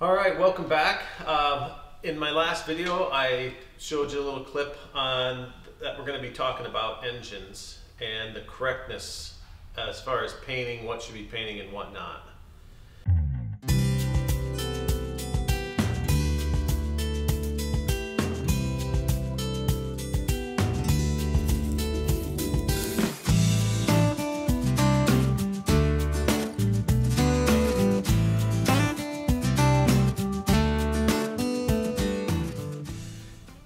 All right, welcome back. In my last video, I showed you a little clip on that we're going to be talking about engines and the correctness as far as painting, what should be painting and what not.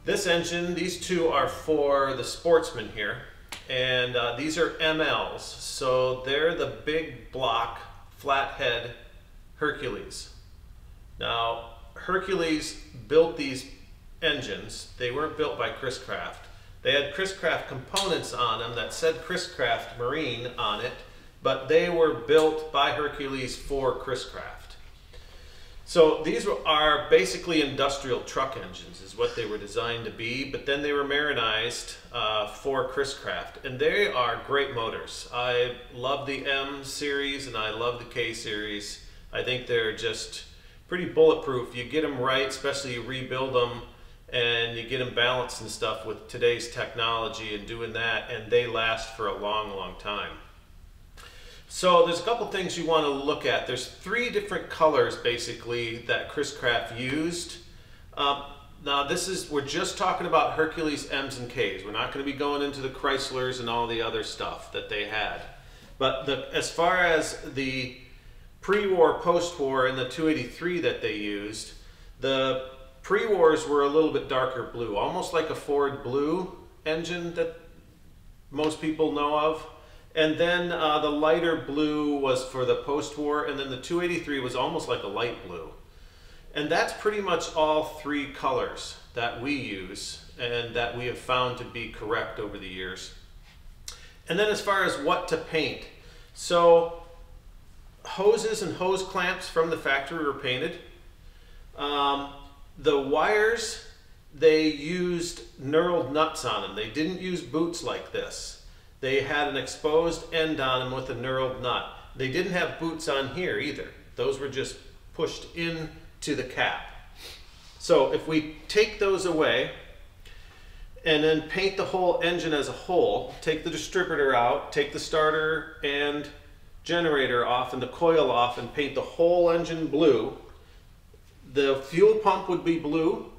This engine, these two are for the Sportsman here, and these are MLs, so they're the big block flathead Hercules. Now, Hercules built these engines. They weren't built by Chris-Craft. They had Chris-Craft components on them that said Chris-Craft Marine on it, but they were built by Hercules for Chris-Craft. So these are basically industrial truck engines is what they were designed to be, but then they were marinized for Chris-Craft, and they are great motors. I love the M series and I love the K series. I think they're just pretty bulletproof. You get them right, especially you rebuild them and you get them balanced and stuff with today's technology and doing that, and they last for a long, long time. So there's a couple things you want to look at. There's three different colors basically that Chris-Craft used. Now we're just talking about Hercules M's and K's. We're not going to be going into the Chryslers and all the other stuff that they had. But as far as the pre-war, post-war, and the 283 that they used, the pre-wars were a little bit darker blue, almost like a Ford Blue engine that most people know of. And then the lighter blue was for the post-war, and then the 283 was almost like a light blue. And that's pretty much all three colors that we use and that we have found to be correct over the years. And then as far as what to paint, so hoses and hose clamps from the factory were painted. The wires, they used knurled nuts on them. They didn't use boots like this. They had an exposed end on them with a knurled nut. They didn't have boots on here either. Those were just pushed into the cap. So if we take those away and then paint the whole engine as a whole, take the distributor out, take the starter and generator off and the coil off and paint the whole engine blue, the fuel pump would be blue,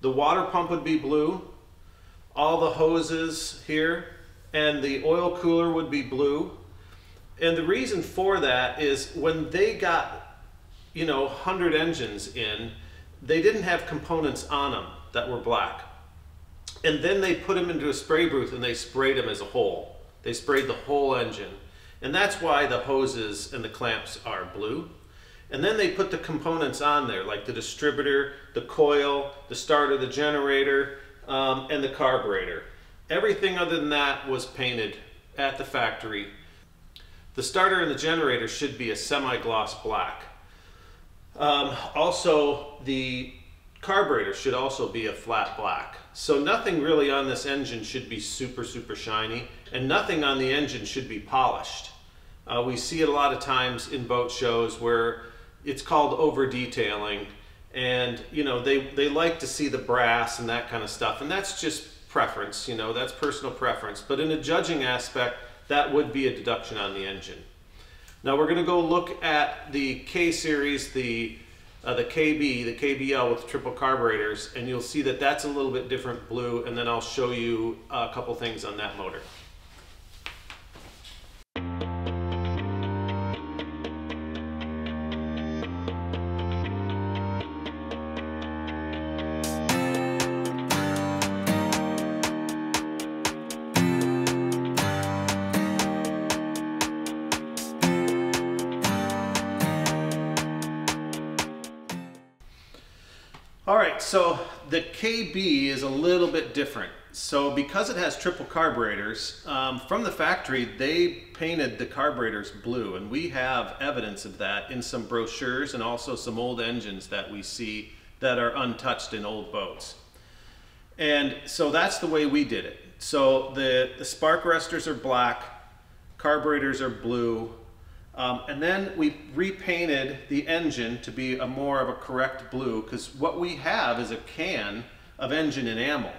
the water pump would be blue, all the hoses here, and the oil cooler would be blue. And the reason for that is when they got, 100 engines in, they didn't have components on them that were black. And then they put them into a spray booth and they sprayed them as a whole. They sprayed the whole engine. And that's why the hoses and the clamps are blue. And then they put the components on there, like the distributor, the coil, the starter, the generator, and the carburetor. Everything other than that was painted at the factory. The starter and the generator should be a semi-gloss black. Also, the carburetor should also be a flat black. So nothing really on this engine should be super, super shiny, and nothing on the engine should be polished. We see it a lot of times in boat shows where it's called over-detailing, and they like to see the brass and that kind of stuff, and that's just preference, that's personal preference. But in a judging aspect, that would be a deduction on the engine. Now we're going to go look at the K series, the KB, the KBL with triple carburetors, and you'll see that that's a little bit different blue, and then I'll show you a couple things on that motor. All right, so the KB is a little bit different. So because it has triple carburetors, from the factory, they painted the carburetors blue, and we have evidence of that in some brochures and also some old engines that we see that are untouched in old boats. And so that's the way we did it. So the spark arresters are black, carburetors are blue, And then we repainted the engine to be more of a correct blue, because what we have is a can of engine enamel.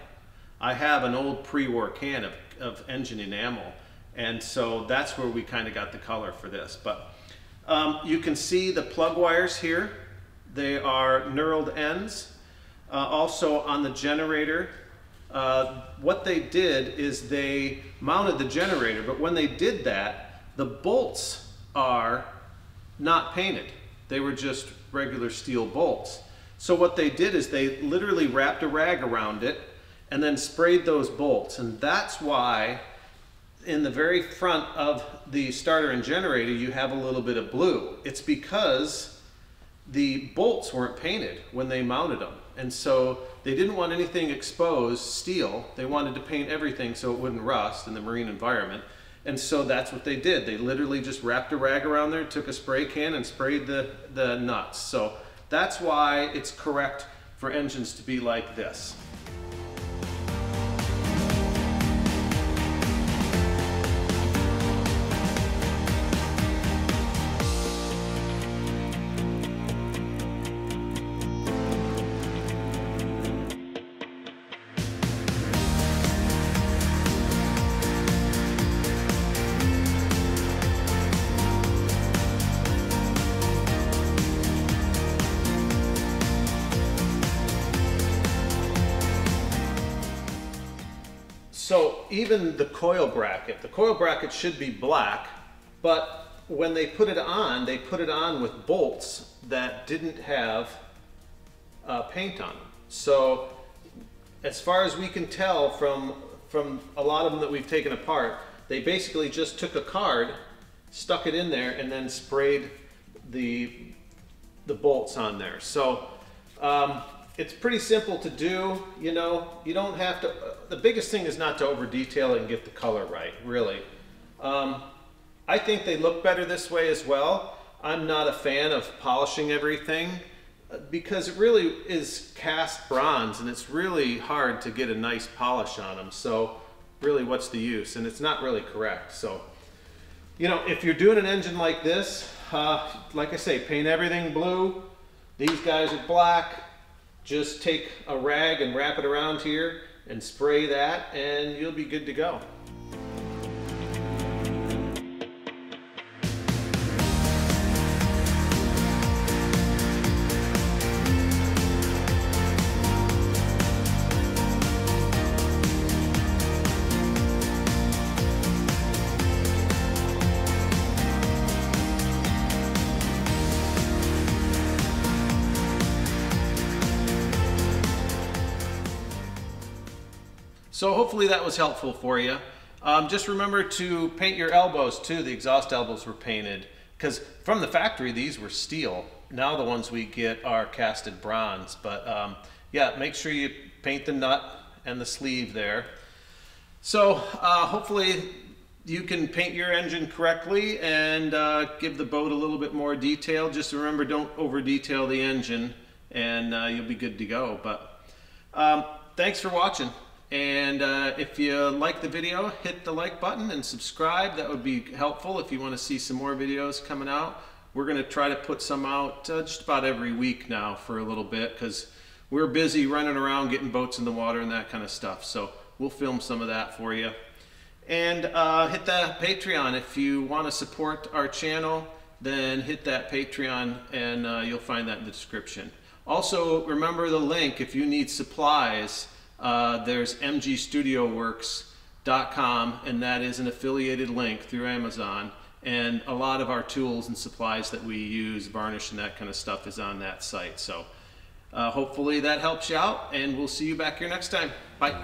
I have an old pre-war can of engine enamel, and so that's where we kind of got the color for this. But you can see the plug wires here. They are knurled ends. Also on the generator, what they did is they mounted the generator, but when they did that, the bolts are not painted. They were just regular steel bolts. So what they did is they literally wrapped a rag around it and then sprayed those bolts. And that's why in the very front of the starter and generator you have a little bit of blue. It's because the bolts weren't painted when they mounted them. And so they didn't want anything exposed, steel. They wanted to paint everything so it wouldn't rust in the marine environment. And so that's what they did. They literally just wrapped a rag around there, took a spray can and sprayed the nuts. So that's why it's correct for engines to be like this. So even the coil bracket should be black, but when they put it on with bolts that didn't have paint on them. So as far as we can tell from a lot of them that we've taken apart, they basically just took a card, stuck it in there, and then sprayed the bolts on there. So it's pretty simple to do, you know. You don't have to, the biggest thing is not to over detail and get the color right, really. I think they look better this way as well. I'm not a fan of polishing everything because it really is cast bronze and it's really hard to get a nice polish on them. So really, what's the use? And it's not really correct. So, you know, if you're doing an engine like this, like I say, paint everything blue. These guys are black. Just take a rag and wrap it around here and spray that and you'll be good to go. So hopefully that was helpful for you. Just remember to paint your elbows too. The exhaust elbows were painted because from the factory these were steel. Now the ones we get are casted bronze. But yeah, make sure you paint the nut and the sleeve there. So hopefully you can paint your engine correctly and give the boat a little bit more detail. Just remember, don't over detail the engine and you'll be good to go. But thanks for watching. And if you like the video, hit the like button and subscribe. That would be helpful if you want to see some more videos coming out. We're going to try to put some out just about every week now for a little bit because we're busy running around getting boats in the water and that kind of stuff. So we'll film some of that for you. And hit that Patreon. If you want to support our channel, then hit that Patreon and you'll find that in the description. Also, remember the link if you need supplies. There's mgstudioworks.com, and that is an affiliated link through Amazon, and a lot of our tools and supplies that we use, varnish and that kind of stuff, is on that site. So hopefully that helps you out, and we'll see you back here next time. Bye.